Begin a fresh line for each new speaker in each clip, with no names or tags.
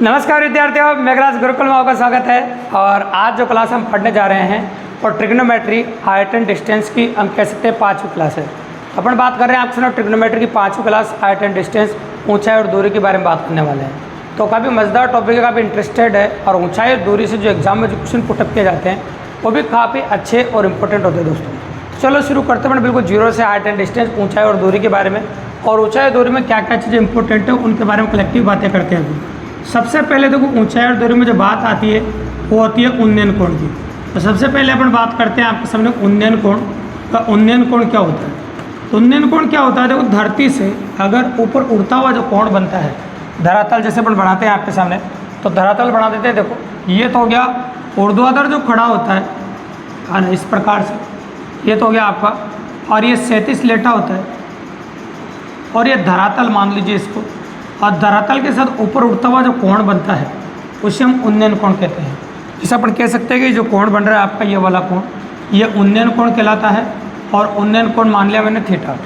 नमस्कार विद्यार्थियों, मेघराज गुरुकुल में आपका स्वागत है। और आज जो क्लास हम पढ़ने जा रहे हैं और ट्रिग्नोमेट्री हाइट एंड डिस्टेंस की हम कह सकते हैं 5वीं क्लास है। अपन बात कर रहे हैं आपसे ना ट्रिग्नोमेट्री की 5वीं क्लास हाइट एंड डिस्टेंस, ऊंचाई और दूरी के बारे में बात करने वाले हैं। तो काफ़ी मज़ेदार टॉपिक है, काफ़ी इंटरेस्टेड है और ऊंचाई और दूरी से जो एग्जाम में जो क्वेश्चन पुटअप किए जाते हैं वो भी काफ़ी अच्छे और इंपॉर्टेंट होते हैं दोस्तों। चलो शुरू करते हैं बिल्कुल जीरो से हाइट एंड डिस्टेंस, ऊंचाई और दूरी के बारे में। और ऊंचाई और दूरी में क्या क्या चीज़ें इंपॉर्टेंट है उनके बारे में कलेक्टिव बातें करते हैं। सबसे पहले देखो ऊंचाई और दूरी में जो बात आती है वो होती है उन्नयन कोण की। तो सबसे पहले अपन बात करते हैं आपके सामने उन्नयन कोण। तो उन्नयन कोण क्या होता है? तो उन्नयन कोण क्या होता है? देखो धरती से अगर ऊपर उड़ता हुआ जो कोण बनता है, धरातल जैसे अपन बनाते हैं आपके सामने, तो धरातल बना देते हैं। देखो ये तो हो गया ऊर्ध्वाधर जो खड़ा होता है ना, इस प्रकार से, ये तो हो गया आपका। और ये क्षैतिज लेटा होता है और ये धरातल मान लीजिए इसको। और धरातल के साथ ऊपर उठता हुआ जो कोण बनता है उसे हम उन्नयन कोण कहते हैं। जैसे अपन कह सकते हैं कि जो कोण बन रहा है आपका ये वाला कोण, ये उन्नयन कोण कहलाता है। और उन्नयन कोण मान लिया मैंने थीटा।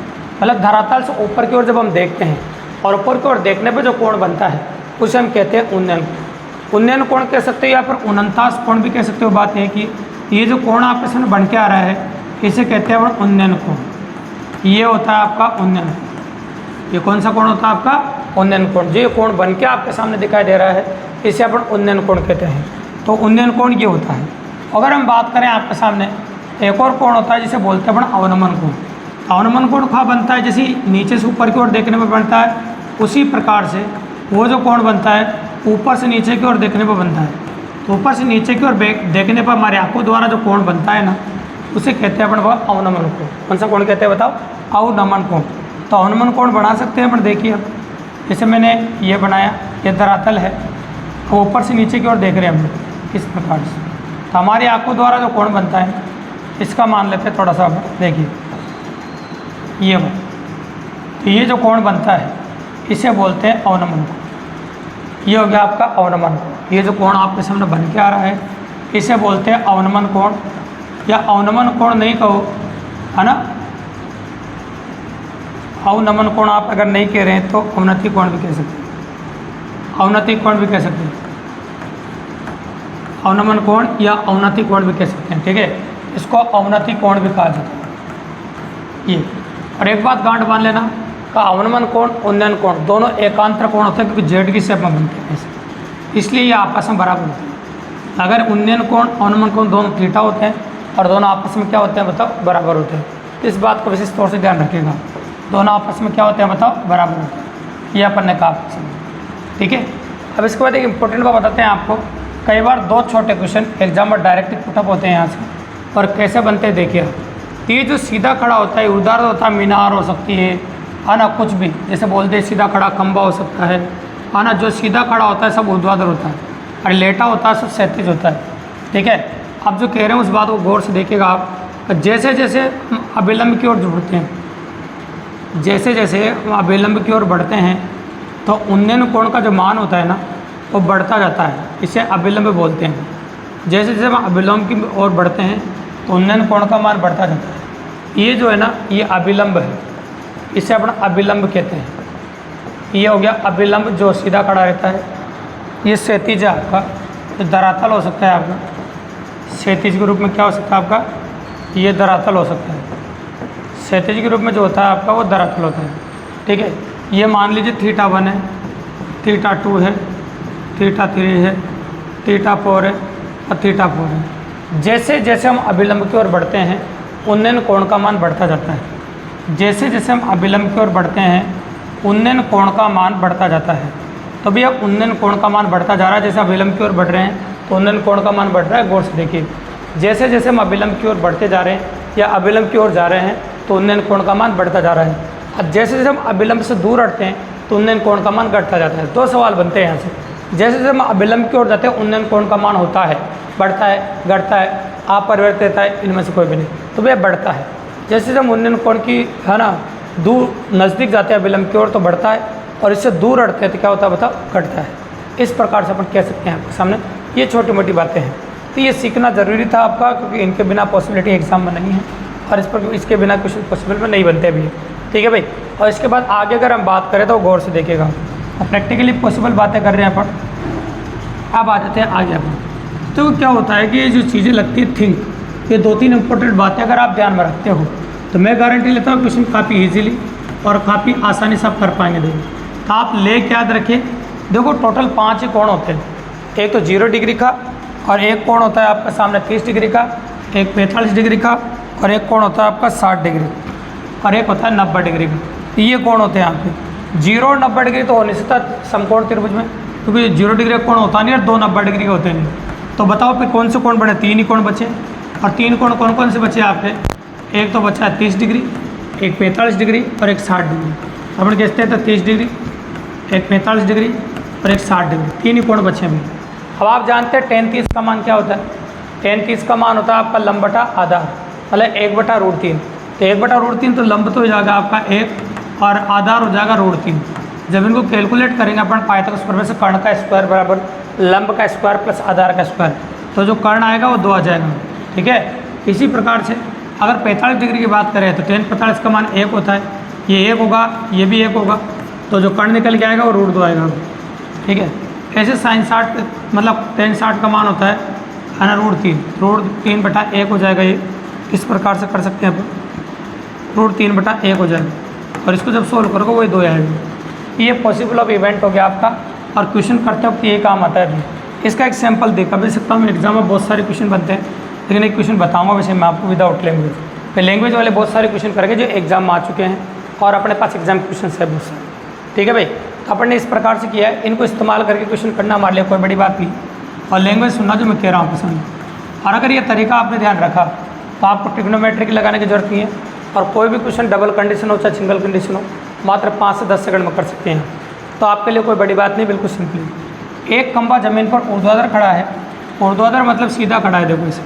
मतलब धरातल से ऊपर की ओर जब हम देखते हैं और ऊपर की ओर देखने पर जो कोण बनता है उसे हम कहते हैं उन्नयन कोण। उन्नयन कोण कह सकते हैं या फिर उनंतास कोण भी कह सकते हो। बात है कि ये जो कोण आपके सामने बन के आ रहा है इसे कहते हैं अपन उन्नयन कोण। ये होता है आपका उन्नयन कोण। ये कौन सा कोण होता है आपका? उन्नयन कोण। जो ये कोण बन के आपके सामने दिखाई दे रहा है इसे अपन उन्नयन कोण कहते हैं। तो उन्नयन कोण ये होता है। अगर हम बात करें आपके सामने एक और कोण होता है जिसे बोलते हैं अपन अवनमन कोण। अवनमन कोण कहाँ बनता है? जैसे नीचे से ऊपर की ओर देखने में बनता है उसी प्रकार से वो जो कोण बनता है ऊपर से नीचे की ओर देखने पर बनता है। तो ऊपर से नीचे की ओर देखने पर हमारे आंखों द्वारा जो कोण बनता है ना उसे कहते हैं अपन अवनमन कोण। कौन सा कोण कहते हैं बताओ? अवनमन कोण। तो अवनमन कोण बना सकते हैं अपन। देखिए जैसे मैंने ये बनाया, ये धरातल है, वो ऊपर से नीचे की ओर देख रहे हैं हम लोग इस प्रकार से। तो हमारी आंखों द्वारा जो कोण बनता है इसका मान लेते हैं थोड़ा सा। देखिए ये वो, तो ये जो कोण बनता है इसे बोलते हैं अवनमन कोण। ये हो गया आपका अवनमन कोण। ये जो कोण आपके सामने बन के आ रहा है इसे बोलते हैं अवनमन कोण, या अवनमन कोण नहीं कहो, है ना। अवनमन कोण आप अगर नहीं कह रहे हैं तो अवनति कोण भी कह सकते हैं। अवनति कोण भी कह सकते हैं, अवनमन कोण या अवनति कोण भी कह सकते हैं। ठीक है, इसको अवनति कोण भी कहा जाता है ये। और एक बात गांठ बांध लेना का अवनमन कोण उन्नयन कोण दोनों एकांतर कोण होते हैं, क्योंकि जेड की शेप में बनते हैं ऐसे, इसलिए ये आपस में बराबर होते हैं। अगर उन्नयन कोण अवनमन कोण दोनों थीटा होते हैं और दोनों आपस में क्या होते हैं बताओ? बराबर होते हैं। इस बात को विशेष तौर से ध्यान रखिएगा। दोनों आपस में क्या होते हैं बताओ? बराबर होते हैं। ये अपन ने कहा आपस में। ठीक है, अब इसके बाद एक इंपॉर्टेंट बात बताते हैं आपको। कई बार दो छोटे क्वेश्चन एग्जाम में डायरेक्ट पुटअप होते हैं यहाँ से। और कैसे बनते हैं देखिए। ये जो सीधा खड़ा होता है ऊर्ध्वाधर होता है, मीनार हो सकती है ना, कुछ भी जैसे बोलते हैं सीधा खड़ा खंबा हो सकता है ना। जो सीधा खड़ा होता है सब ऊर्ध्वाधर होता है और लेटा होता है सब क्षैतिज होता है। ठीक है, आप जो कह रहे हैं उस बात को गौर से देखिएगा आप। जैसे जैसे हम अभिलंब की ओर जुड़ते हैं, जैसे जैसे हम अभिलंब की ओर बढ़ते हैं तो उन्नयन कोण का जो मान होता है ना वो बढ़ता जाता है, इसे अभिलंब बोलते हैं। जैसे जैसे हम अभिलंब की ओर बढ़ते हैं तो उन्नयन कोण का मान बढ़ता जाता है। ये जो है ना ये अभिलंब है, इसे अपन अभिलंब कहते हैं। ये हो गया अभिलंब जो सीधा खड़ा रहता है। ये क्षैतिज है आपका, तो धरातल हो सकता है आपका। क्षैतिज के रूप में क्या हो सकता है आपका? ये धरातल हो सकता है। क्षैतिज के रूप में जो होता है आपका वो धरातल होता है। ठीक है, ये मान लीजिए थीटा 1 है, थीटा 2 है, थीटा 3 है, थीटा 4 है और थीटा 4 है। जैसे जैसे हम अभिलंब की ओर बढ़ते हैं उन्नयन कोण का मान बढ़ता जाता है। जैसे जैसे हम अभिलंब की ओर बढ़ते हैं उन्नयन कोण का मान बढ़ता जाता है। तो भैया उन्नयन कोण का मान बढ़ता जा रहा है। जैसे अभिलंब की ओर बढ़ रहे हैं तो उन्नयन कोण का मान बढ़ रहा है। गौर से देखिए, जैसे जैसे हम अभिलंब की ओर बढ़ते जा रहे हैं या अभिलंब की ओर जा रहे हैं तो उन्नयन कोण का मान बढ़ता जा रहा है। और जैसे जैसे हम अभिलंब से दूर हटते हैं तो उन्नयन कोण का मान घटता जाता है। दो सवाल बनते हैं यहाँ से। जैसे जैसे हम अभिलंब की ओर जाते हैं उन्नयन कोण का मान होता है, बढ़ता है, घटता है, अपरिवर्तित रहता है, इनमें से कोई भी नहीं। तो भैया बढ़ता है। जैसे जैसे हम उन्नयन कोण की है ना दूर नज़दीक जाते हैं अभिलंब की ओर तो बढ़ता है, और इससे दूर हटते हैं तो क्या होता है बताओ? घटता है। इस प्रकार से अपन कह सकते हैं आपके सामने। ये छोटी मोटी बातें हैं, तो ये सीखना ज़रूरी था आपका, क्योंकि इनके बिना पॉसिबिलिटी एग्जाम में नहीं है और इसके बिना क्वेश्चन पॉसिबल में नहीं बनते भी। ठीक है भाई। और इसके बाद आगे अगर हम बात करें तो गौर से देखिएगा, प्रैक्टिकली पॉसिबल बातें कर रहे हैं अपन। अब आ जाते हैं आगे अपन। तो क्या होता है कि ये जो चीज़ें लगती है थिंक, ये 2-3 इंपॉर्टेंट बातें अगर आप ध्यान में रखते हो तो मैं गारंटी लेता हूँ क्वेश्चन काफ़ी इजीली और काफ़ी आसानी से आप कर पाएंगे। देखिए तो आप लेक याद रखिए, देखो टोटल 5 ही कोण होते हैं। एक तो 0 डिग्री का, और एक कोण होता है आपका सामने 30 डिग्री का, एक 45 डिग्री का, और एक कोण होता है आपका 60 डिग्री, और एक होता है 90 डिग्री का। ये कोण होते हैं यहाँ पे 0 और 90 डिग्री तो हो नहीं सकता समकोण त्रिभुज में, क्योंकि 0 डिग्री का कोण होता नहीं और 2 90 डिग्री के होते नहीं। तो बताओ फिर कौन से कोण बने? 3 ही कोण बचे। और 3 कोण कौन कौन से बचे आपके? एक तो बचा है 30 डिग्री, एक 45 डिग्री और एक 60 डिग्री। अपन कहते हैं तो 30 डिग्री, एक 45 डिग्री और एक 60 डिग्री, 3 ही कोण बचे हैं। अब आप जानते हैं tan 30 का मान क्या होता है? tan 30 का मान होता है आपका लंब बटा आधार, मतलब 1/√3। तो 1/√3 तो लंब तो हो जाएगा आपका 1 और आधार हो जाएगा √3। जब इनको कैलकुलेट करेंगे अपन पाइथागोरस प्रमेय से, कर्ण का स्क्वायर बराबर लंब का स्क्वायर प्लस आधार का स्क्वायर, तो जो कर्ण आएगा वो 2 आ जाएगा। ठीक है, इसी प्रकार से अगर 45 डिग्री की बात करें तो tan 45 का मान 1 होता है, ये 1 होगा, ये भी 1 होगा, तो जो कर्ण निकल के आएगा वो √2 आएगा। ठीक है, ऐसे sin 60 मतलब tan 60 का मान होता है ना √3/1 हो जाएगा। ये इस प्रकार से कर सकते हैं अपन, √3/1 हो जाएगा, और इसको जब सोल्व करोगे वही 2 आएगा। ये पॉसिबल ऑफ इवेंट हो गया आपका, और क्वेश्चन करते वक्त ये काम आता है अभी। इसका एक सैंपल देखा भी सकता हूँ, एग्जाम में बहुत सारे क्वेश्चन बनते हैं, लेकिन एक क्वेश्चन बताऊँगा वैसे मैं आपको विदाउट लैंग्वेज। फिर लैंग्वेज वाले बहुत सारे क्वेश्चन करके जो एग्जाम में आ चुके हैं और अपने पास एग्जाम क्वेश्चन है बहुत सारे। ठीक है भाई, तो अपन ने इस प्रकार से किया है, इनको इस्तेमाल करके क्वेश्चन करना हमारे लिए कोई बड़ी बात नहीं, और लैंग्वेज सुनना जो मैं कह रहा हूँ पसंद। और अगर ये तरीका आपने ध्यान रखा तो आपको ट्रिग्नोमेट्री लगाने की जरूरत नहीं है, और कोई भी क्वेश्चन डबल कंडीशन हो चाहे सिंगल कंडीशन हो, मात्र 5 से 10 सेकंड में कर सकते हैं। तो आपके लिए कोई बड़ी बात नहीं, बिल्कुल सिंपली। एक खंभा जमीन पर ऊर्ध्वाधर खड़ा है, ऊर्ध्वाधर मतलब सीधा खड़ा है। देखो इसे,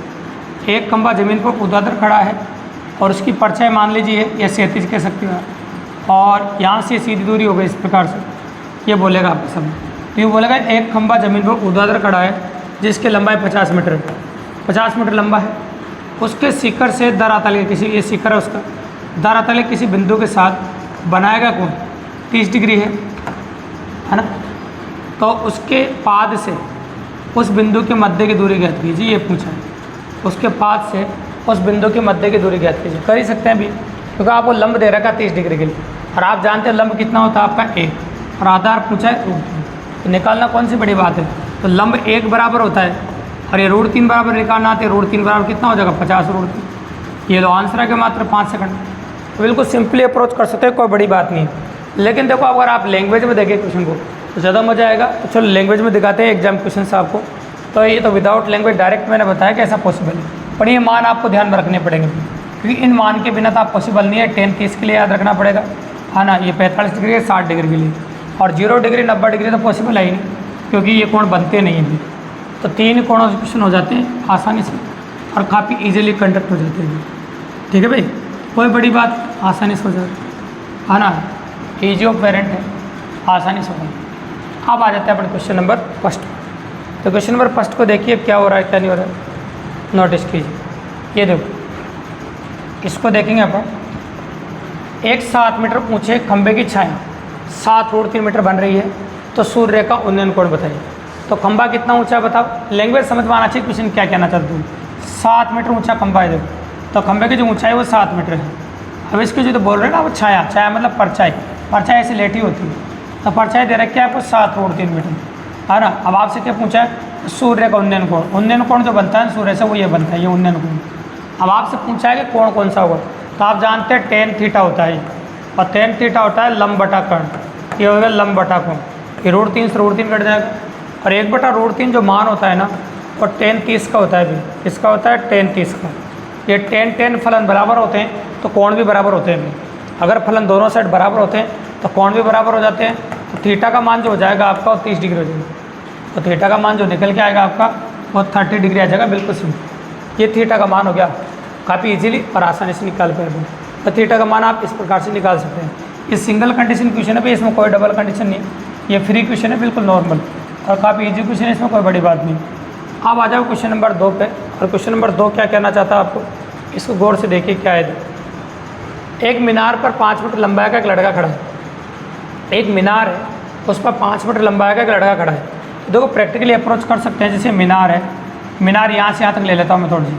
एक खंभा जमीन पर ऊर्ध्वाधर खड़ा है और उसकी परछाई मान लीजिए या 37 कह सकते हो, और यहाँ से सीधी दूरी हो गई इस प्रकार से, ये बोलेगा आपके सामने। तो ये बोलेगा एक खंभा जमीन पर ऊर्ध्वाधर खड़ा है जिसकी लंबाई 50 मीटर है, 50 मीटर लंबा है। उसके शिखर से धरातल के किसी, ये शिखर है उसका, धरातल के किसी बिंदु के साथ बनाएगा कोण 30 डिग्री है ना। तो उसके पाद से उस बिंदु के मध्य की दूरी ज्ञात कीजिए, ये पूछा है। उसके पाद से उस बिंदु के मध्य की दूरी ज्ञात कीजिए, कर ही सकते हैं अभी, क्योंकि आपको लंब दे रखा है 30 डिग्री के लिए, और आप जानते हैं लंब कितना होता है आपका 1, और आधार पूछा है √3। तो निकालना कौन सी बड़ी बात है? तो लंब 1 बराबर होता है, और ये √3 बराबर निकालना आते, √3 बराबर कितना हो जाएगा 50 √3। ये लो आंसर है कि मात्र 5 सेकंड। तो बिल्कुल सिंपली अप्रोच कर सकते हैं, कोई बड़ी बात नहीं है। लेकिन देखो अगर आप लैंग्वेज में देखें क्वेश्चन को तो ज़्यादा मज़ा आएगा। तो चलो लैंग्वेज में दिखाते हैं एग्जाम क्वेश्चन से आपको। तो ये तो विदाउट लैंग्वेज डायरेक्ट मैंने बताया कि ऐसा पॉसिबल है, पर ये मान आपको ध्यान में रखने पड़ेंगे, क्योंकि इन मान के बिना तो आप पॉसिबल नहीं है। tan 30 के लिए याद रखना पड़ेगा, है ना। ये 45 डिग्री है 60 डिग्री के लिए, और 0 डिग्री 90 डिग्री तो पॉसिबल है ही नहीं, क्योंकि ये कोण बनते नहीं हैं। तो 3 कोणों से क्वेश्चन हो जाते हैं आसानी से, और काफ़ी ईजिली कंडक्ट हो जाते हैं। ठीक है भाई, कोई बड़ी बात, आसानी से हो जाएगा, है ना। ईजी ऑफ पेरेंट है, आसानी से होगा। अब आ जाते हैं अपन क्वेश्चन नंबर 1। तो क्वेश्चन नंबर 1 को देखिए क्या हो रहा है क्या नहीं हो रहा है, नोटिस कीजिए। ये देखो, इसको देखेंगे अपन, एक 7 मीटर ऊंचे खंभे की छाया 7√3 मीटर बन रही है, तो सूर्य का उन्नयन कोण बताइए। तो खंभा कितना ऊंचा है बताओ, लैंग्वेज समझ में आना चाहिए क्वेश्चन क्या कहना चाहते हूँ। 7 मीटर ऊंचा खंभा है, देखो, तो खंभे की जो ऊंचाई वो 7 मीटर है। अब इसकी जो तो बोल रहे हैं ना वो छाया, छाया मतलब परछाई, परछाई ऐसी लेटी होती है, तो परछाई दे रखी है आपको 7√3 मीटर, है ना। अब आपसे क्या पूछा है, सूर्य का उन्नयन कोण, उन्नयन कोण जो बनता है सूर्य से वो ये बनता है, ये उन्नयन कोण। अब आपसे पूछा है कि कोण कौन सा होगा, तो आप जानते हैं tan थीटा होता है, और tan थीटा होता है लंब बटा कर्ण, ये हो गया लंब बटा कोण। ये √3 से √3 कट जाएगा, और 1/√3 जो मान होता है ना वो tan 30 का होता है। भी किसका होता है, tan 30 का। ये tan फलन बराबर होते हैं तो कोण भी बराबर होते हैं। अगर फलन दोनों साइड बराबर होते हैं तो कोण भी बराबर हो जाते हैं। तो थीटा का मान जो हो जाएगा आपका वो 30 डिग्री हो जाएगा, तो थीटा का मान जो निकल के आएगा आपका वो 30 डिग्री आ जाएगा, बिल्कुल सिंपल। ये थीटा का मान हो गया, काफ़ी इजीली और आसानी से निकाल पाएंगे। तो थीटा का मान आप इस प्रकार से निकाल सकते हैं। ये सिंगल कंडीशन क्वेश्चन है भाई, इसमें कोई डबल कंडीशन नहीं, ये फ्री क्वेश्चन है, बिल्कुल नॉर्मल और काफ़ी इजी क्वेश्चन है, इसमें कोई बड़ी बात नहीं। अब आ जाओ क्वेश्चन नंबर 2 पे, और क्वेश्चन नंबर 2 क्या कहना चाहता है आपको, इसको गौर से देखिए क्या है। एक मीनार पर 5 मीटर लंबाई का एक लड़का खड़ा है। एक मीनार है, उस पर 5 मीटर लंबाई का एक लड़का खड़ा है। देखो प्रैक्टिकली अप्रोच कर सकते हैं। जैसे मीनार है, मीनार यहाँ से यहाँ तक ले लेता हूँ मैं थोड़ी सी,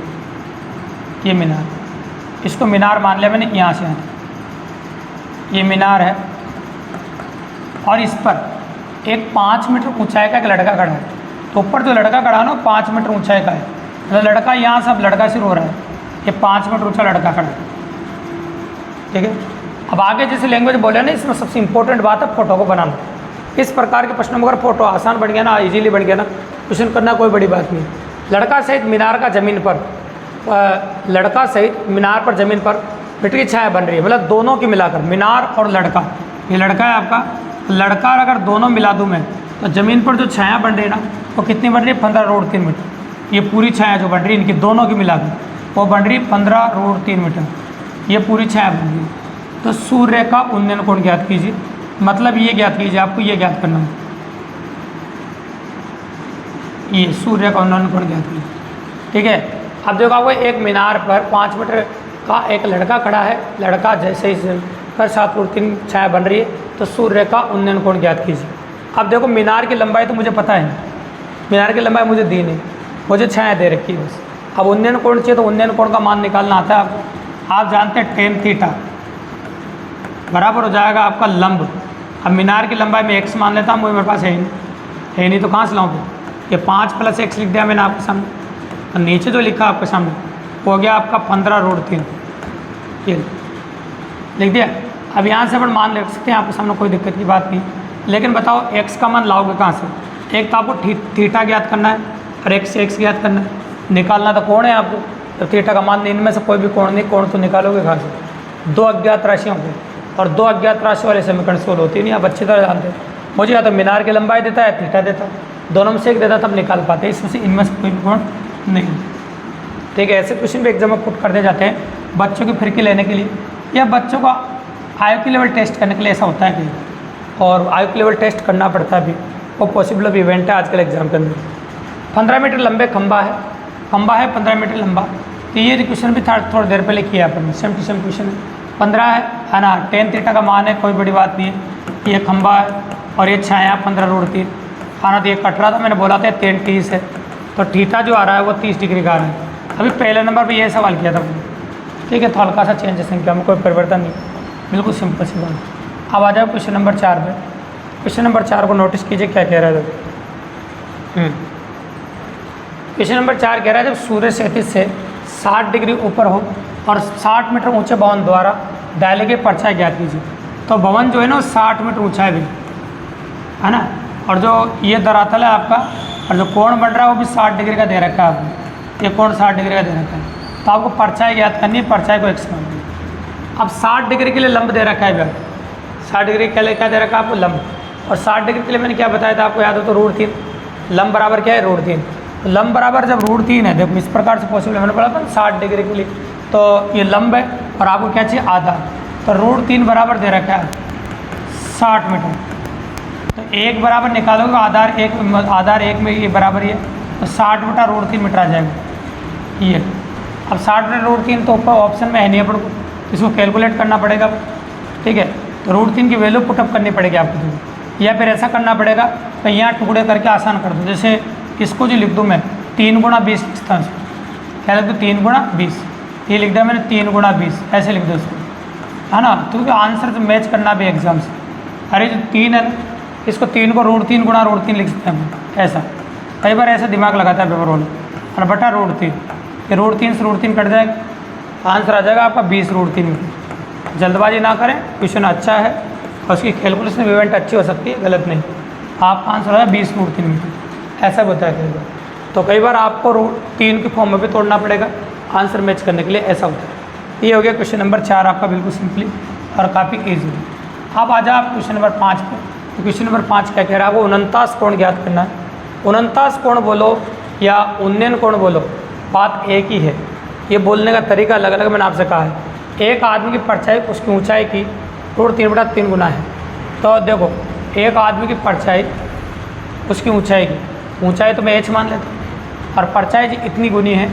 ये मीनार, इसको मीनार मान लिया मैंने यहाँ से यहाँ तक, ये मीनार है। और इस पर एक 5 मीटर ऊंचाई का एक लड़का खड़ा है। तो ऊपर जो लड़का खड़ा है ना 5 मीटर ऊंचाई का है, मतलब लड़का यहाँ से अब लड़का शुरू हो रहा है, ये 5 मीटर ऊंचा लड़का खड़ा है, ठीक है। अब आगे जैसे लैंग्वेज बोले ना, इसमें सबसे इंपॉर्टेंट बात है फोटो को बनाना। इस प्रकार के प्रश्नों में अगर फोटो आसान बन गया ना, इजीली बन गया ना, क्वेश्चन करना कोई बड़ी बात नहीं। लड़का सहित मीनार का ज़मीन पर, लड़का सहित मीनार पर ज़मीन पर मिट्टी की छाया बन रही है, मतलब दोनों की मिलाकर, मीनार और लड़का, ये लड़का है आपका, लड़का अगर दोनों मिला दूँ मैं तो ज़मीन पर जो छाया बन रही है ना वो कितनी बन रही है, 15√3 मीटर। ये पूरी छाया जो बन रही है इनकी दोनों की मिलाकर वो बन रही है 15√3 मीटर, ये पूरी छाया बन रही है। तो सूर्य का उन्नयन कोण ज्ञात कीजिए, मतलब ये ज्ञात कीजिए, आपको ये ज्ञात करना है, ये सूर्य का उन्नयन कोण ज्ञात कीजिए, ठीक है। अब देखो आपको एक मीनार पर 5 मीटर का एक लड़का खड़ा है, लड़का जैसे ही पर 7√3 छाया बन रही है, तो सूर्य का उन्नयन कोण ज्ञात कीजिए। अब देखो मीनार की लंबाई तो मुझे पता है, मीनार की लंबाई मुझे दी नहीं, मुझे छाया दे रखी है बस। अब उन्नयन कोण चाहिए तो उन्नयन कोण का मान निकालना आता है आपको। आप जानते हैं tan थीटा बराबर हो जाएगा आपका लंब। अब मीनार की लंबाई में x मान लेता हूँ, वो मेरे पास है नहीं तो कहाँ से लाऊँ? ये 5 + x लिख दिया मैंने आपके सामने, और नीचे जो लिखा आपके सामने वो हो गया आपका 15√3, ये लिख दिया। अब यहाँ से अपन मान ले सकते हैं आपके सामने, कोई दिक्कत की बात नहीं। लेकिन बताओ x का मान लाओगे कहाँ से? एक तो आपको थीटा ज्ञात करना है और x से x ज्ञात करना है, निकालना तो कोण है आपको। तो थीटा का मान इनमें से कोई भी कोण नहीं, कोण तो निकालोगे कहाँ से? 2 अज्ञात राशियों को, और 2 अज्ञात राशि वाले समीकरण सोल्व होती नहीं, आप अच्छी तरह जानते हैं। मुझे या तो मीनार की लंबाई देता है, थीटा देता है, दोनों में से एक देता तब निकाल पाते हैं, इसमें से इनमें से कोई भी कोण नहीं, ठीक है। ऐसे क्वेश्चन भी एग्जाम में पुट कर दे जाते हैं बच्चों की फिरकी लेने के लिए या बच्चों का IQ लेवल टेस्ट करने के लिए, ऐसा होता है कि और IQ लेवल टेस्ट करना पड़ता है भी, वो पॉसिबल अब इवेंट है आजकल एग्जाम के अंदर। 15 मीटर लंबे खंबा है, 15 मीटर लंबा। तो ये क्वेश्चन भी थोड़ी देर पहले किया अपन, सेम टू सेम क्वेश्चन है। 15 है ना, tan थीटा का मान है, कोई बड़ी बात नहीं है। ये खंबा है और ये छाया 15√3 आना, तो ये कट रहा था, मैंने बोला था tan 30 है, तो थीटा जो आ रहा है वो 30 डिग्री का आ रहा है। अभी पहले नंबर पर यह सवाल किया था, ठीक है। तो हल्का सा चेंज है संख्या में, कोई परिवर्तन नहीं, बिल्कुल सिंपल सी बात। अब आ जाओ क्वेश्चन नंबर 4 पे। क्वेश्चन नंबर 4 को नोटिस कीजिए क्या कह रहा है। क्वेश्चन नंबर 4 कह रहा है जब सूर्य क्षैतिज से 60 डिग्री ऊपर हो और 60 मीटर ऊंचे भवन द्वारा डाले गए परछाई ज्ञात कीजिए। तो भवन जो है ना 60 मीटर ऊंचा है भी, है ना, और जो ये धरातल है आपका और जो कोण बन रहा है वो भी 60 डिग्री का दे रखा है आपको, ये कोण 60 डिग्री का दे रखा है। तो आपको परछाई ज्ञात करनी है, परछाई को x मान लीजिए। अब 60 डिग्री के लिए लंब दे रखा है भैया, 60 डिग्री के लिए क्या दे रखा है आपको? लंब। और 60 डिग्री के लिए मैंने क्या बताया था आपको, याद हो तो √3, लंब बराबर क्या है? √3। तो लंब बराबर जब √3 है, देखो इस प्रकार से पॉसिबल है, मैंने बोला था 60 डिग्री के लिए, तो ये लंब है और आपको क्या चाहिए? आधार। तो √3 बराबर दे रखा है 60 मीटर, तो 1 बराबर निकालोगे, आधार 1 में ये बराबर ही है, तो 60 बटा √3 मीटर आ जाएगा ये। अब 60 बटा √3 तो ऊपर ऑप्शन में है नहीं, अपन को इसको कैलकुलेट करना पड़ेगा, ठीक है। तो √3 की वैल्यू पुटअप करनी पड़ेगी आपको, या फिर ऐसा करना पड़ेगा तो यहाँ टुकड़े करके आसान कर दूँ। जैसे इसको जो लिख दूँ मैं 3 × 20 लिखता हूँ, क्या लिख दूँ? 3 × 20, ये लिख दिया मैंने 3 × 20, ऐसे लिख दो इसको, है ना। क्योंकि आंसर तो मैच करना भी एग्जाम से। अरे जो 3 है इसको 3 को √3 × √3 लिख सकते हैं, ऐसा कई बार ऐसा दिमाग लगाता है पेपर वाला, और बटा √3, ये √3 से √3 कट जाएगा, आंसर आ जाएगा आपका 20√3 मीटर। जल्दबाजी ना करें, क्वेश्चन अच्छा है और उसकी कैलकुलेशन इवेंट अच्छी हो सकती है, गलत नहीं। आपका आंसर आया 20√3 मीटर, ऐसा होता है कई बार। तो कई बार आपको √3 के फॉर्म में भी तोड़ना पड़ेगा आंसर मैच करने के लिए, ऐसा होता है। ये हो गया क्वेश्चन नंबर 4 आपका, बिल्कुल सिंपली और काफ़ी ईजी। अब आ जाओ आप क्वेश्चन नंबर 5 पर। तो क्वेश्चन नंबर 5 क्या कह रहा है? वो 49 कोण ज्ञात करना है। 49 कोण बोलो या उन्नयन कोण बोलो, बात एक ही है, ये बोलने का तरीका अलग अलग मैंने आपसे कहा है। एक आदमी की परछाई उसकी ऊंचाई की √3/3 गुना है। तो देखो एक आदमी की परछाई उसकी ऊंचाई की, ऊंचाई तो मैं h मान लेता हूँ, और परछाई जी इतनी गुनी है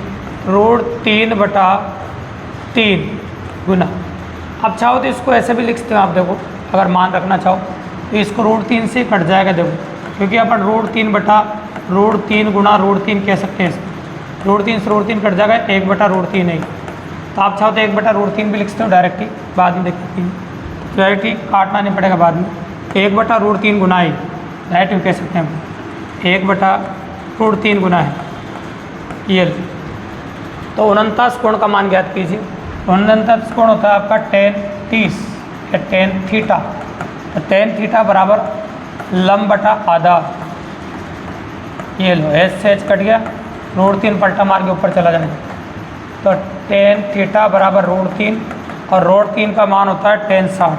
√3/3 गुना। अब चाहो तो इसको ऐसे भी लिख सकते हो आप, देखो अगर मान रखना चाहो तो इसको √3 से कट जाएगा, देखो क्योंकि अपन √3 बटा √3 गुणा √3 कह सकते हैं इसको। √3 से √3 कट जाएगा, 1 बटा √3 नहीं, तो आप चाहो तो 1 बटा √3 भी लिख सकते हो डायरेक्टली, बाद में देख सकते हैं, डायरेक्टली काटना नहीं पड़ेगा बाद में। 1 बटा √3 गुना ही डायरेक्ट कह सकते हैं, 1 बटा √3 गुना है ये। तो 49 कोण का मान ज्ञात कीजिए। 49 कोण होता है आपका tan 30 या tan थीटा। तो tan थीटा बराबर लंब बटा आधा, ये लो एच से एच कट गया, √3 पलटा मार के ऊपर चला जाएगा। तो tan थीटा बराबर √3 और √3 का मान होता है tan 60,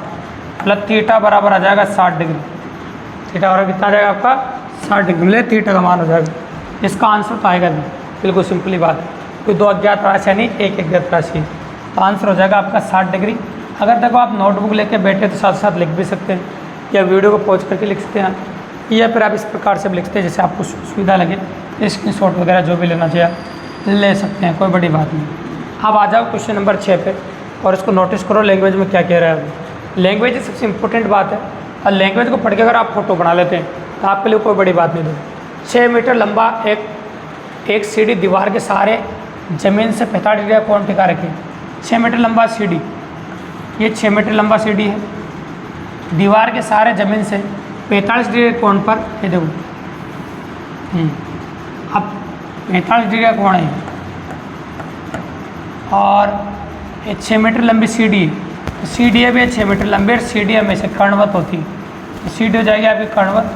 मतलब थीटा बराबर आ जाएगा 60 डिग्री। थीटा बराबर कितना आ जाएगा आपका 60 डिग्री, मतलब थीटा का मान हो जाएगा। इसका आंसर तो आएगा भी, बिल्कुल सिंपली बात है, कोई दो अज्ञात राशि है नहीं, एक अज्ञात राशि है, तो आंसर हो जाएगा आपका 60 डिग्री। अगर देखो आप नोटबुक लेके बैठे तो साथ साथ लिख भी सकते हैं, या वीडियो को पॉज करके लिख सकते हैं, या फिर आप इस प्रकार से भी लिखते हैं जैसे आपको सुविधा लगे, स्क्रीनशॉट वगैरह जो भी लेना चाहिए ले सकते हैं, कोई बड़ी बात नहीं। अब आ जाओ क्वेश्चन नंबर 6 पे, और इसको नोटिस करो लैंग्वेज में क्या कह रहा है। लैंग्वेज सबसे इंपॉर्टेंट बात है, और लैंग्वेज को पढ़ के अगर आप फोटो बना लेते हैं तो आपके लिए कोई बड़ी बात नहीं होगी। 6 मीटर लंबा एक सीढ़ी दीवार के सहारे ज़मीन से 45 डिग्री कोण टिका रखी। 6 मीटर लंबा सीढ़ी, ये 6 मीटर लंबा सीढ़ी है, दीवार के सहारे ज़मीन से 45 डिग्री कोण पर, ये देखो अब 45 डिग्री का कोण है, और ये 6 मीटर लंबी सीढ़ी है। सीढ़ी भी है 6 मीटर लंबी, और सीढ़ी हमेशा कर्णवत होती है, तो सीढ़ी हो जाएगी आपकी कर्णवत,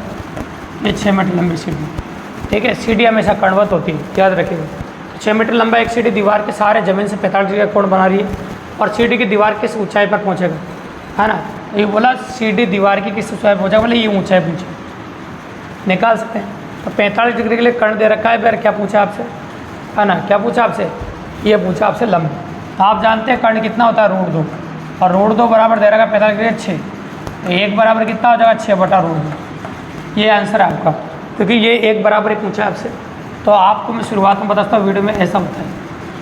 ये 6 मीटर लंबी सीढ़ी, ठीक है। सीढ़ी हमेशा कर्णवत होती है, याद रखिएगा। 6 मीटर लंबा एक सीढ़ी दीवार के सहारे ज़मीन से 45 डिग्री का कोण बना रही है, और सीढ़ी की दीवार किस ऊंचाई पर पहुंचेगा, है ना। ये बोला सीढ़ी दीवार की किस ऊंचाई पर पहुंचेगा, बोले ये ऊंचाई पूछे, निकाल सकते हैं। तो 45 डिग्री के लिए कर्ण दे रखा है, फिर क्या पूछा आपसे, है ना, क्या पूछा आपसे, ये पूछा आपसे लंब। तो आप जानते हैं कर्ण कितना होता है √2, और √2 बराबर दे रखा है 45 डिग्री 6, तो 1 बराबर कितना हो जाएगा 6 बटा √2, ये आंसर है आपका, क्योंकि ये 1 बराबर ही पूछा आपसे। तो आपको मैं शुरुआत में बताता हूँ, वीडियो में ऐसा होता है,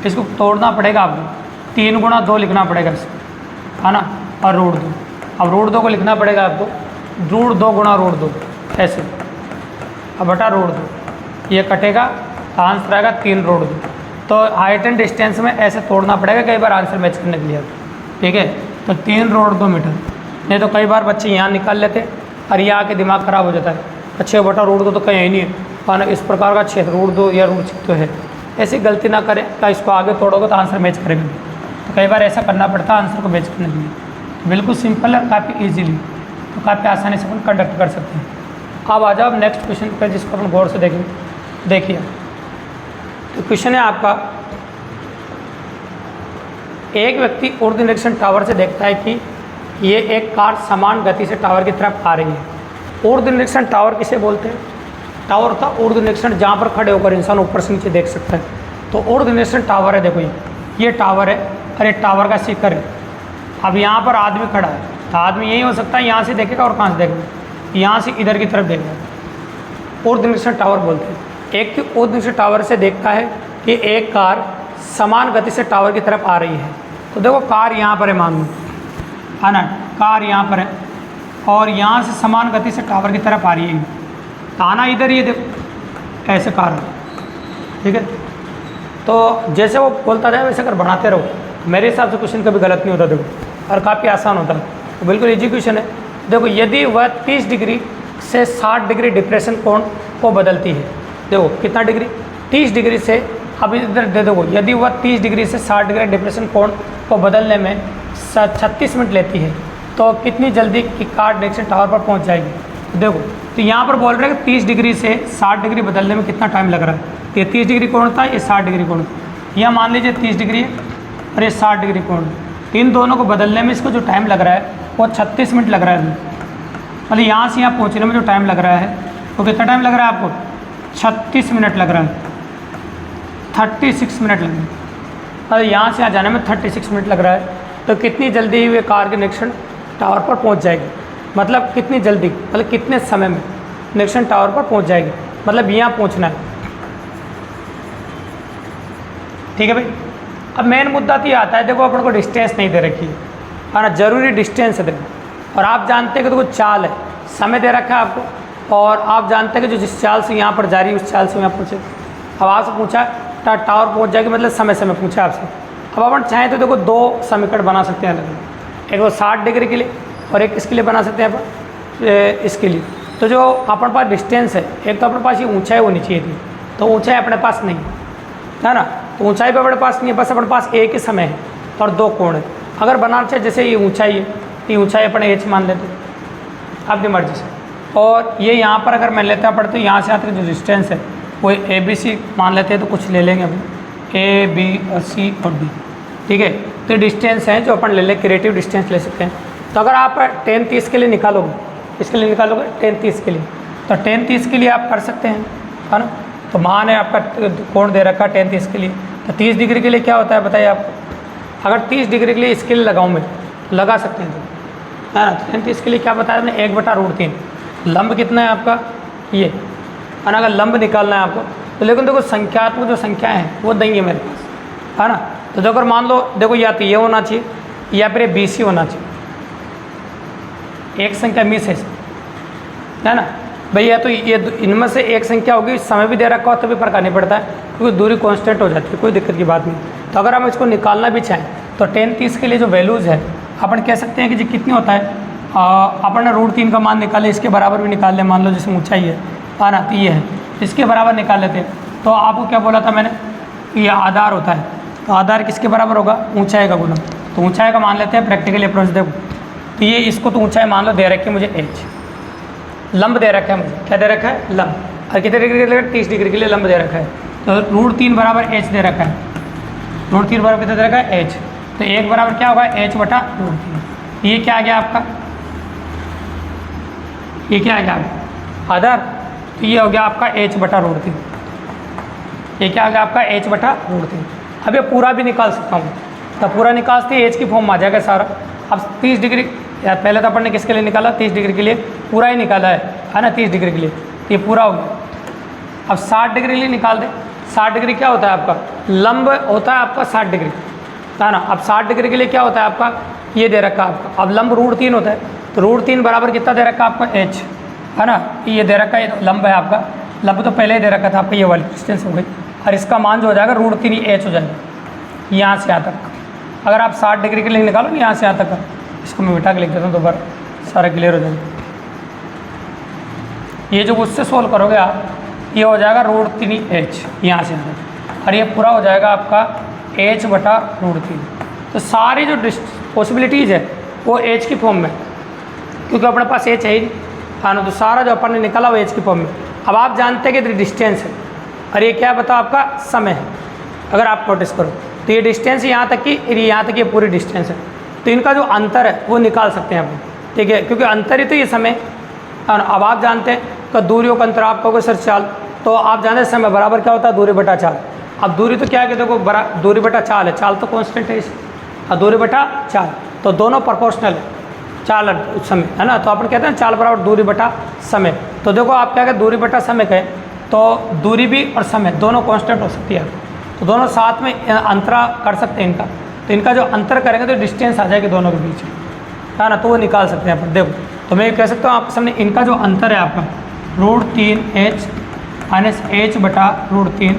इसको तोड़ना पड़ेगा आपको, 3 गुणा 2 लिखना पड़ेगा इसको, है ना, और √2, अब √2 को लिखना पड़ेगा आपको, √2 गुणा √2 ऐसे, अब बटा √2, ये कटेगा, तो आंसर आएगा 3 √2। तो हाइट एंड डिस्टेंस में ऐसे तोड़ना पड़ेगा कई बार आंसर मैच करने के लिए, ठीक है। तो 3 √2 मीटर, नहीं तो कई बार बच्चे यहाँ निकाल लेते और यहाँ आके दिमाग ख़राब हो जाता है, 6 बटा √2 तो कहीं नहीं है, माना इस प्रकार का 6 √2 या √6 तो है। ऐसी गलती ना करें, क्या इसको आगे तोड़ोगे तो आंसर मैच करेगा, तो कई बार ऐसा करना पड़ता है आंसर को मैच करने के लिए। तो बिल्कुल सिंपल है, काफ़ी ईजीली, तो काफ़ी आसानी से अपन कंडक्ट कर सकते हैं। अब आ जाओ नेक्स्ट क्वेश्चन पर, जिसको अपन गौर से देखेंगे। देखिए तो क्वेश्चन है आपका, एक व्यक्ति ऊर्ध्व निरीक्षण टावर से देखता है कि ये एक कार समान गति से टावर की तरफ आ रही है। ऊर्ध्व निरीक्षण टावर किसे बोलते हैं, टावर था ऊर्ध्व निरीक्षण, जहाँ पर खड़े होकर इंसान ऊपर से नीचे देख सकता है, तो ऊर्ध्व निरीक्षण टावर है। देखो ये टावर है, और ये टावर का शिखर है। अब यहाँ पर आदमी खड़ा है, तो आदमी यही हो सकता है यहाँ से देखेगा, और कहाँ से देखेगा, यहाँ से इधर की तरफ देखेगा, ऊर्ध्व निरीक्षण टावर बोलते हैं। एक ऊर्ध्व निरीक्षण टावर से देखता है कि एक कार समान गति से टावर की तरफ आ रही है। तो देखो कार यहाँ पर है, मान लो, है ना, कार यहाँ पर है, और यहाँ से समान गति से टावर की तरफ आ रही है, तो आना इधर, ये देखो ऐसे कार है, ठीक है। तो जैसे वो बोलता जाए वैसे अगर बढ़ाते रहो, मेरे हिसाब से क्वेश्चन कभी गलत नहीं होता, देखो, और काफ़ी आसान होता है, तो बिल्कुल इजी क्वेश्चन है। देखो यदि वह 30 डिग्री से 60 डिग्री डिप्रेशन कोण को बदलती है, देखो कितना डिग्री, 30 डिग्री से, अब इधर दे दो, यदि वह 30 डिग्री से 60 डिग्री डिप्रेशन कोण को बदलने में 36 मिनट लेती है, तो कितनी जल्दी की कार निरीक्षण टावर पर पहुंच जाएगी। तो देखो, तो यहाँ पर बोल रहे हैं कि 30 डिग्री से 60 डिग्री बदलने में कितना टाइम लग रहा है। तो ये 30 डिग्री कोण था, ये 60 डिग्री कोण, यह मान लीजिए 30 डिग्री है और ये 60 डिग्री कोण, इन दोनों को बदलने में इसको जो टाइम लग रहा है वो 36 मिनट लग रहा है। मतलब यहाँ से यहाँ पहुँचने में जो टाइम लग रहा है वो कितना टाइम लग रहा है आपको, 36 मिनट लग रहा है, 36 मिनट लग रहा है। और यहाँ से यहाँ जाने में 36 मिनट लग रहा है, तो कितनी जल्दी वे कार के निरीक्षण टावर पर पहुँच जाएगी, मतलब कितनी जल्दी, मतलब कितने समय में निरीक्षण टावर पर पहुँच जाएगी, मतलब यहाँ पहुँचना है, ठीक है भाई। अब मेन मुद्दा तो ये आता है, देखो अपन को डिस्टेंस नहीं दे रखी है ना, जरूरी डिस्टेंस है देखो, और आप जानते हैं कि देखो चाल है, समय दे रखा है आपको, और आप जानते हैं कि जो जिस चाल से यहाँ पर जा रही है उस चाल से यहाँ पहुँचे। अब आपसे पूछा टावर पहुँच जाएगी, मतलब समय समय पूछा आपसे। अब अपन चाहें तो देखो दो समीकरण बना सकते हैं अलग अलग, एक तो 60 डिग्री के लिए और एक इसके लिए बना सकते हैं अपन इसके लिए। तो जो अपने पास डिस्टेंस है, एक तो अपने पास ये ऊंचाई होनी चाहिए थी, तो ऊंचाई अपने पास नहीं है ना, तो ऊंचाई पे अपने पास नहीं है, बस अपने पास एक ही समय है और दो कोण है। अगर बनाना चाहे जैसे ये ऊंचाई है, ये ऊंचाई अपने h मान लेते अपनी मर्जी से, और ये यहाँ पर अगर मान लेते हैं अपन, तो यहाँ से आते जो डिस्टेंस है वो ABC मान लेते हैं, तो कुछ ले लेंगे अपन A B और C और D, ठीक है। तो डिस्टेंस है जो अपन ले लें, क्रिएटिव डिस्टेंस ले सकते हैं। तो अगर आप 10 30 के लिए निकालोगे, इसके लिए निकालोगे 10 30 के लिए, तो 10 30 के लिए आप कर सकते हैं, है ना। तो मान है आपका कोण दे रखा 10 30 के लिए, तो 30 डिग्री के लिए क्या होता है बताइए आपको। अगर 30 डिग्री के लिए इसके लिए लगाऊँ मैं, लगा सकते हैं, तो है ना। 10 30 के लिए क्या बताया मैंने, 1/√3। लंब कितना है आपका ये, है ना। अगर लंब निकालना है आपको तो, लेकिन देखो संख्यात्मक जो संख्या है वो नहीं है मेरे पास, है ना। तो अगर मान लो देखो या तो ये होना चाहिए या फिर BC होना चाहिए, एक संख्या मिस है ना भैया। तो ये इनमें से एक संख्या होगी, समय भी दे रखा हो तभी फर्क नहीं पड़ता है, क्योंकि दूरी कांस्टेंट हो जाती है, कोई दिक्कत की बात नहीं। तो अगर हम इसको निकालना भी चाहें तो 10 30 के लिए जो वैल्यूज़ है अपन कह सकते हैं कि जी कितनी होता है, अपन ने √3 का मान निकाले, इसके बराबर भी निकाल लें, मान लो जैसे ऊँचाई है ना, तो ये है, इसके बराबर निकाल लेते हैं। तो आपको क्या बोला था मैंने, ये आधार होता है, तो आधार किसके बराबर होगा, ऊंचाई का गुना। तो ऊंचाई का मान लेते हैं प्रैक्टिकल अप्रोच। देखो तो ये इसको तो ऊंचाई मान लो दे रखी है मुझे h, लंब दे रखा है मुझे, क्या दे रखा है लंब, और कितने डिग्री के लिए, 30 डिग्री के लिए लंब दे रखा है। तो √3 बराबर h दे रखा है, √3 बराबर कितना दे रखा है h, तो एक बराबर क्या होगा h/√3। ये क्या आ गया आपका, ये क्या आ गया आपका आधार, तो ये हो गया आपका h/√3। ये क्या आ गया आपका h/√3। अब ये पूरा भी निकाल सकता हूँ, तो पूरा निकालते ही h की फॉर्म में आ जाएगा सारा। अब 30 डिग्री या पहले तो अपन ने किसके लिए निकाला, 30 डिग्री के लिए पूरा ही निकाला है ना, 30 डिग्री के लिए, तो ये पूरा हो गया। अब 60 डिग्री के लिए निकाल दें। 60 डिग्री क्या होता है आपका, लंब होता है आपका 60 डिग्री, है ना। अब 60 डिग्री के लिए क्या होता है आपका, ये दे रखा है आपका, अब लंब √3 होता है, तो √3 बराबर कितना दे रखा है आपका h, है ना। ये दे रखा है, लंब है आपका, लंब तो पहले ही दे रखा था आपका, ये वाली डिस्टेंस हो गई, और इसका मान जो हो जाएगा √3 h हो जाएगा, यहाँ से यहाँ तक। अगर आप 60 डिग्री के लिए निकालो यहाँ से यहाँ तक, इसको मैं बिठा के लिख देता हूँ दोबारा, सारा क्लियर हो जाएगा। ये जो उससे सोल्व करोगे आप, ये हो जाएगा √3 h यहाँ से यहाँ तक, और ये पूरा हो जाएगा आपका h/√3। तो सारी जो पॉसिबिलिटीज़ है वो h की फॉर्म में, क्योंकि अपने पास h है ही, हाँ ना। तो सारा जो अपन ने निकाला वो h की फॉर्म में। अब आप जानते हैं कि डिस्टेंस है, और ये क्या बताओ आपका समय है। अगर आप नोटिस करो तो ये डिस्टेंस यहाँ तक की, यहाँ तक ये पूरी डिस्टेंस है, तो इनका जो अंतर है वो निकाल सकते हैं अपन, ठीक है, क्योंकि अंतर ही तो ये समय। अब आप जानते हैं कि दूरियों का अंतर, आप कहोगे सर चाल, तो आप जानते हैं समय बराबर क्या होता है, दूरी बटा चाल। अब दूरी तो क्या है कि देखो दूरी बटा चाल है, चाल तो कॉन्स्टेंट है इसे, और दूरी बटा चाल, तो दोनों प्रोपोर्शनल है, चाल समय, है ना। तो अपन कहते हैं चाल बराबर दूरी बटा समय। तो देखो आप क्या कहते दूरी बटा समय कहें, तो दूरी भी और समय दोनों कांस्टेंट हो सकती है, तो दोनों साथ में अंतरा कर सकते हैं इनका। तो इनका जो अंतर करेंगे तो डिस्टेंस आ जाएगी दोनों के बीच में, है ना, तो वो निकाल सकते हैं अपन। देखो तो मैं कह सकता हूँ आपके सामने, इनका जो अंतर है आपका √3h - h/√3,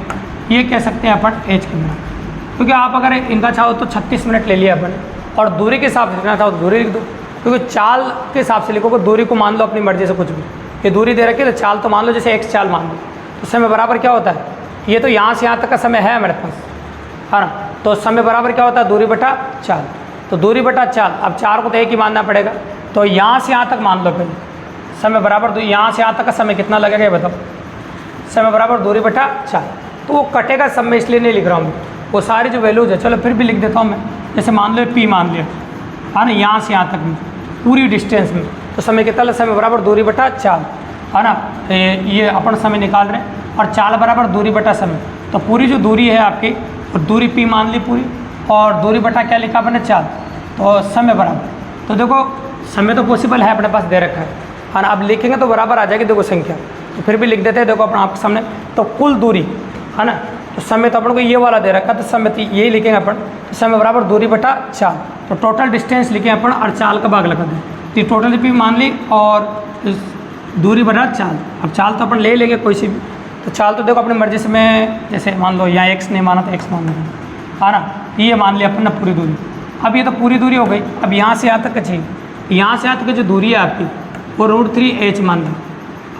ये कह सकते हैं अपन h के बराबर, क्योंकि आप अगर इनका चाहो तो 36 मिनट ले लिया अपन, और दूरी के हिसाब से लिखना चाहो तो दूरी लिख दो, क्योंकि चाल के हिसाब से लिखोगे, दूरी को मान लो अपनी मर्जी से कुछ भी, ये दूरी दे रखी है तो चाल तो मान लो जैसे x चाल मान लो, तो समय बराबर क्या होता है, ये तो यहाँ से यहाँ तक का समय है मेरे पास, है ना। तो समय बराबर क्या होता है, दूरी बटा चाल। तो दूरी बटा चाल, अब 4 को तो एक ही मानना पड़ेगा, तो यहाँ से यहाँ तक मान लो पहले, समय बराबर तो यहाँ से यहाँ तक का समय कितना लगेगा ये बताओ, समय बराबर दूरी बटा चाल। तो वो कटेगा सब में, इसलिए नहीं लिख रहा हूँ, वो सारी जो वैल्यूज है, चलो फिर भी लिख देता हूँ मैं। जैसे मान लो P मान लिया, है ना, यहाँ से यहाँ तक में पूरी डिस्टेंस में, तो समय कितना, समय बराबर दूरी बटा चाल, है ना। ये अपन समय निकाल रहे हैं, और चाल बराबर दूरी बटा समय, तो पूरी जो दूरी है आपकी, और दूरी P मान ली पूरी, और दूरी बटा क्या लिखा अपने चाल, तो समय बराबर। तो देखो समय तो पॉसिबल है, अपने पास दे रखा है ना। अब लिखेंगे तो बराबर आ जाएगी देखो संख्या, तो फिर भी लिख देते हैं देखो अपन आपके सामने। तो कुल दूरी, है ना, तो समय तो अपन को ये वाला दे रखा, तो समय तो यही लिखेंगे अपन, तो समय बराबर दूरी बटा चाल। तो टोटल डिस्टेंस लिखें अपन, और चाल का भाग लगा दें, तो टोटल P मान ली, और दूरी बटा चाल। अब चाल तो अपन ले लेंगे कोई सी भी, तो चाल तो देखो अपनी मर्जी से मैं, जैसे मान लो यहाँ x नहीं माना तो x मान लेंगे, है ना। ये मान लिया अपन ने पूरी दूरी। अब ये तो पूरी दूरी हो गई। अब यहाँ से यहाँ तक का चाहिए, यहाँ से यहाँ तक की जो दूरी है आपकी वो √3h मान लो,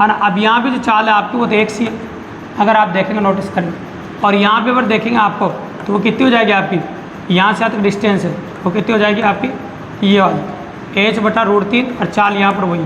है ना। अब यहाँ पे जो चाल है आपकी वो तो x ही है, अगर आप देखेंगे नोटिस करेंगे। और यहाँ पे अगर देखेंगे आपको तो वो कितनी हो जाएगी आपकी, यहाँ से यहाँ तक डिस्टेंस है वो कितनी हो जाएगी आपकी, ये वाली h बटा √3 और चाल यहाँ पर वही,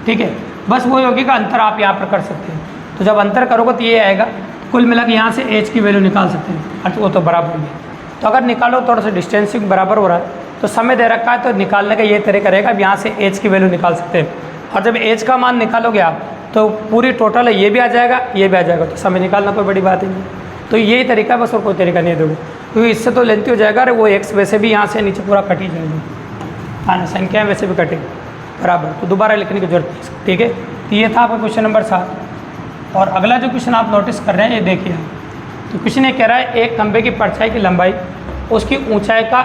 ठीक है। बस वही होगी का अंतर आप यहाँ पर कर सकते हैं। तो जब अंतर करोगे तो ये आएगा, कुल मिला के यहाँ से h की वैल्यू निकाल सकते हैं। अच्छा वो तो बराबर ही है। तो अगर निकालो थोड़ा सा डिस्टेंसिंग बराबर हो रहा है तो समय दे रखा है, तो निकालने का ये तरीका रहेगा। अब यहाँ से h की वैल्यू निकाल सकते हैं। और जब h का मान निकालोगे आप तो पूरी टोटल है, ये भी आ जाएगा ये भी आ जाएगा, तो समय निकालना कोई बड़ी बात नहीं। तो यही तरीका बस, और कोई तरीका नहीं है देखो, क्योंकि इससे तो लेंथी हो जाएगा। अरे वो x वैसे भी यहाँ से नीचे पूरा कट ही जाएगी, हाँ ना, संख्या वैसे भी कटेगी बराबर, तो दोबारा लिखने की जरूरत नहीं, ठीक है। तो ये था आपका क्वेश्चन नंबर 7। और अगला जो क्वेश्चन आप नोटिस कर रहे हैं ये देखिए। तो क्वेश्चन ये कह रहा है एक खंभे की परछाई की लंबाई उसकी ऊंचाई का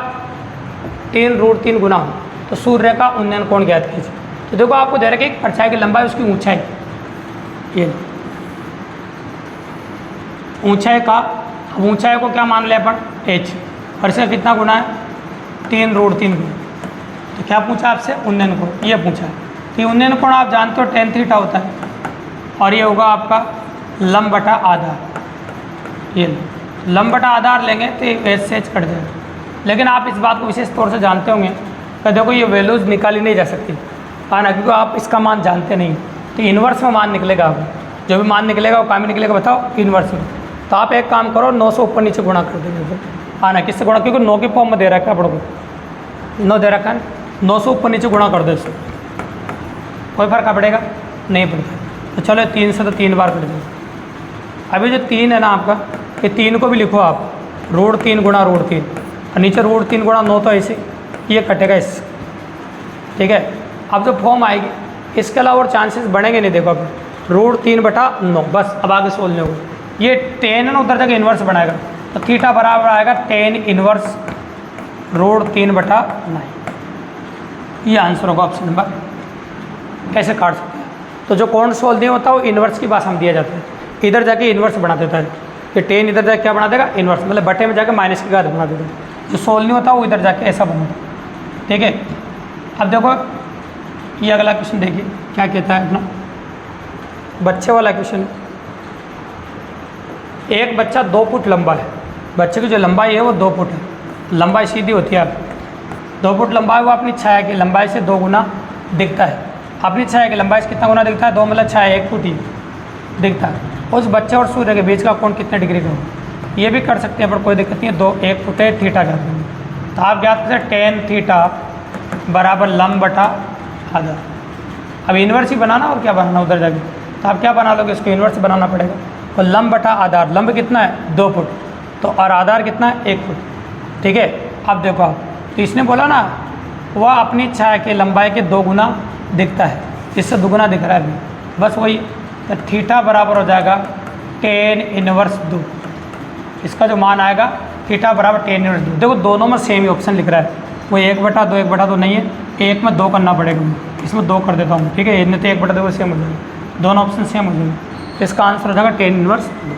3√3 गुना हो तो सूर्य का उन्नयन कोण ज्ञात कीजिए। तो देखो आपको दे रखा है कि परछाई की लंबाई उसकी ऊंचाई, ये ऊंचाई का, अब ऊंचाई को क्या मान लिया अपन h, और इसका कितना गुना है 3√3 गुना। तो क्या पूछा आपसे, उन्नयन कोण, ये पूछा है। तो ये उन्नयन कोण आप जानते हो tan थीटा होता है, और ये होगा आपका लंब बटा आधार। ये लंब बटा आधार लेंगे तो ये h से h कट जाएगा। लेकिन आप इस बात को विशेष तौर से जानते होंगे कि देखो ये वैल्यूज़ निकाली नहीं जा सकती, है ना, क्योंकि आप इसका मान जानते नहीं। तो इन्वर्स में मान निकलेगा, आप जो भी मान निकलेगा वो काम में निकलेगा, बताओ इन्वर्स में। तो आप एक काम करो 9 से ऊपर नीचे गुणा कर देंगे, हाँ ना, किससे गुणा, क्योंकि 9 के फॉर्म में दे रखा है, आपको 9 दे रखा है, 9 से ऊपर नीचे गुणा कर दो इससे, कोई फर्क पड़ेगा नहीं पड़ेगा। तो चलो 3 से तो 3 बार कट जाएगा। अभी जो 3 है ना आपका, ये 3 को भी लिखो आप √3 गुणा √3, और नीचे √3 गुणा 9, तो ऐसे ये कटेगा इससे, ठीक है। अब जो फॉर्म आएगी इसके अलावा और चांसेस बढ़ेंगे नहीं। देखो अब √3 बटा 9, बस अब आगे सोचने हो, ये tan है ना उधर जाके इन्वर्स बनाएगा, तो थीटा बराबर आएगा tan इन्वर्स √3 बटा 9। ये आंसर होगा ऑप्शन नंबर। कैसे काट सकते हैं, तो जो कोण सोल्व नहीं होता वो इन्वर्स की भाषा में दिया जाता है, इधर जाके इन्वर्स बना देता है। कि tan इधर जाके क्या बना देगा, इन्वर्स, मतलब बटे में जाके माइनस की घात बना देगा। जो सोल्व नहीं होता वो इधर जाके ऐसा बना देगा, ठीक है। अब देखो ये अगला क्वेश्चन देखिए क्या कहता है अपना बच्चे वाला क्वेश्चन। एक बच्चा 2 फुट लंबा है, बच्चे की जो लंबाई है वो 2 फुट है, लंबाई सीधी होती है आपकी 2 फुट लंबाई, वो अपनी छाया की लंबाई से 2 गुना दिखता है। अपनी छाया की लंबाई से कितना गुना दिखता है, 2 मतलब छाया 1 फुट ही दिखता है। उस बच्चे और सूर्य के बीच का कोण कितने डिग्री का हो, ये भी कर सकते हैं पर कोई दिक्कत नहीं है। 1 फुट है, थीटा ज्ञात करेंगे। तो आप ज्ञात करें tan थीटा बराबर लंब बटा आधार। अब इन्वर्स ही बनाना और क्या बनाना उधर जाके, तो आप क्या बना लोगे, इसको इन्वर्स बनाना पड़ेगा। तो लंब बटा आधार, लंब कितना है 2 फुट, तो और आधार कितना है 1 फुट, ठीक है। अब देखो आप, तो इसने बोला ना वह अपनी छाया की लंबाई के 2 गुना दिखता है, इससे 2 गुना दिख रहा है अभी, बस वही। तो थीटा बराबर हो जाएगा tan इन्वर्स 2, इसका जो मान आएगा थीटा बराबर tan इन्वर्स 2। देखो दोनों में सेम ही ऑप्शन लिख रहा है, वो 1/2 1/2 नहीं है, एक में 2 करना पड़ेगा, इसमें 2 कर देता हूँ, ठीक है। इनमें तो 1/2 सेम हो जाएगा, दोनों ऑप्शन सेम हो जाएंगे। इसका आंसर हो जाएगा tan इन्वर्स 2।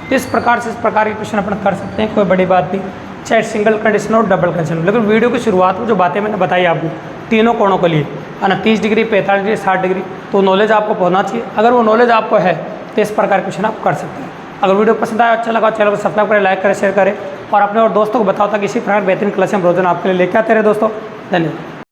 तो इस प्रकार से इस प्रकार के क्वेश्चन अपन कर सकते हैं, कोई बड़ी बात नहीं, चाहे सिंगल कंडीशन और डबल कंडीशन। लेकिन वीडियो की शुरुआत में जो बातें मैंने बताई आपको तीनों कोणों के लिए, है ना, 30 डिग्री 45 डिग्री 60 डिग्री, तो नॉलेज आपको पहुंचना चाहिए। अगर वो नॉलेज आपको है तो इस प्रकार के क्वेश्चन आप कर सकते हैं। अगर वीडियो पसंद आया, अच्छा लगा, चैनल को सब्सक्राइब करें, लाइक करें, शेयर करें, और अपने और दोस्तों को बताओ ताकि इसी प्रकार बेहतरीन क्लास हम रोजाना आपके लिए लेके आते रहे दोस्तों। धन्यवाद।